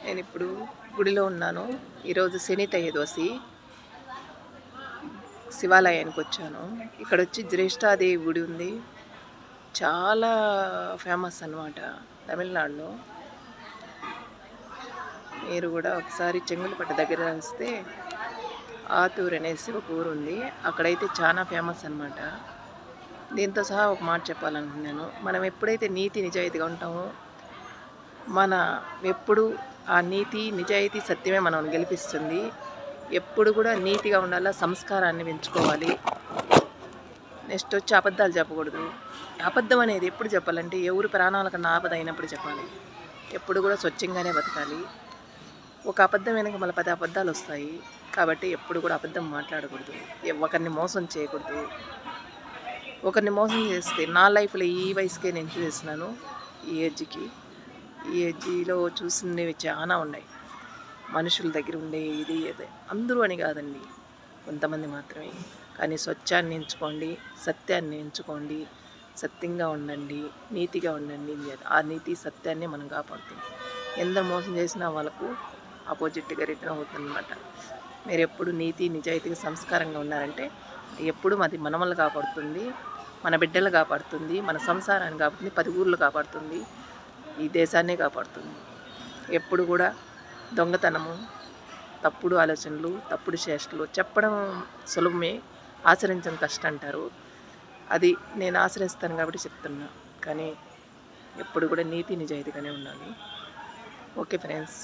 నేను ఇప్పుడు గుడిలో ఉన్నాను. ఈరోజు శని త్రయోదశి. శివాలయానికి వచ్చాను. ఇక్కడ వచ్చి జ్యేష్ఠాదేవి గుడి ఉంది. చాలా ఫేమస్ అన్నమాట తమిళనాడులో. మీరు కూడా ఒకసారి చెంగులపట్టు దగ్గర వస్తే ఆతూరు అనేసి ఒక ఊరు ఉంది. అక్కడైతే చాలా ఫేమస్ అన్నమాట. దీంతో సహా ఒక మాట చెప్పాలనుకున్నాను. మనం ఎప్పుడైతే నీతి నిజాయితీగా ఉంటామో మన ఎప్పుడు ఆ నీతి నిజాయితీ సత్యమే మనం గెలిపిస్తుంది. ఎప్పుడు కూడా నీతిగా ఉండాలా, సంస్కారాన్ని పెంచుకోవాలి. నెక్స్ట్ వచ్చి అబద్ధాలు చెప్పకూడదు. అబద్ధం అనేది ఎప్పుడు చెప్పాలంటే ఎవరి ప్రాణాల కన్నా ఆపద అయినప్పుడు చెప్పాలి. ఎప్పుడు కూడా స్వచ్ఛంగానే బతకాలి. ఒక అబద్ధం వెనక మళ్ళీ 10 అబద్ధాలు వస్తాయి. కాబట్టి ఎప్పుడు కూడా అబద్ధం మాట్లాడకూడదు. ఒకరిని మోసం చేయకూడదు. ఒకరిని మోసం చేస్తే నా లైఫ్లో ఈ వయసుకే నేను చూసేసినాను. ఈ ఏజ్లో చూసినవి చాలా ఉన్నాయి. మనుషుల దగ్గర ఉండే ఇది అందరూ అని కాదండి, కొంతమంది మాత్రమే. కానీ స్వచ్ఛాన్ని ఎంచుకోండి, సత్యాన్ని ఎంచుకోండి, సత్యంగా ఉండండి, నీతిగా ఉండండి. ఆ నీతి సత్యాన్ని మనం కాపాడుతుంది. ఎందరు మోసం చేసినా వాళ్ళకు ఆపోజిట్గా రిటర్న్ అవుతుందన్నమాట. మీరు ఎప్పుడు నీతి నిజాయితీగా సంస్కారంగా ఉన్నారంటే ఎప్పుడు అది మనమల్ని కాపాడుతుంది, మన బిడ్డలు కాపాడుతుంది, మన సంసారాన్ని కాపాడుతుంది, 10 ఊర్లు కాపాడుతుంది, ఈ దేశాన్నే కాపాడుతుంది. ఎప్పుడు కూడా దొంగతనము, తప్పుడు ఆలోచనలు, తప్పుడు చేష్టలు చెప్పడం సులభమే, ఆచరించడం కష్టం అంటారు. అది నేను ఆచరిస్తాను కాబట్టి చెప్తున్నా. కానీ ఎప్పుడు కూడా నీతి నిజాయితీగానే ఉండాలి. Okay friends.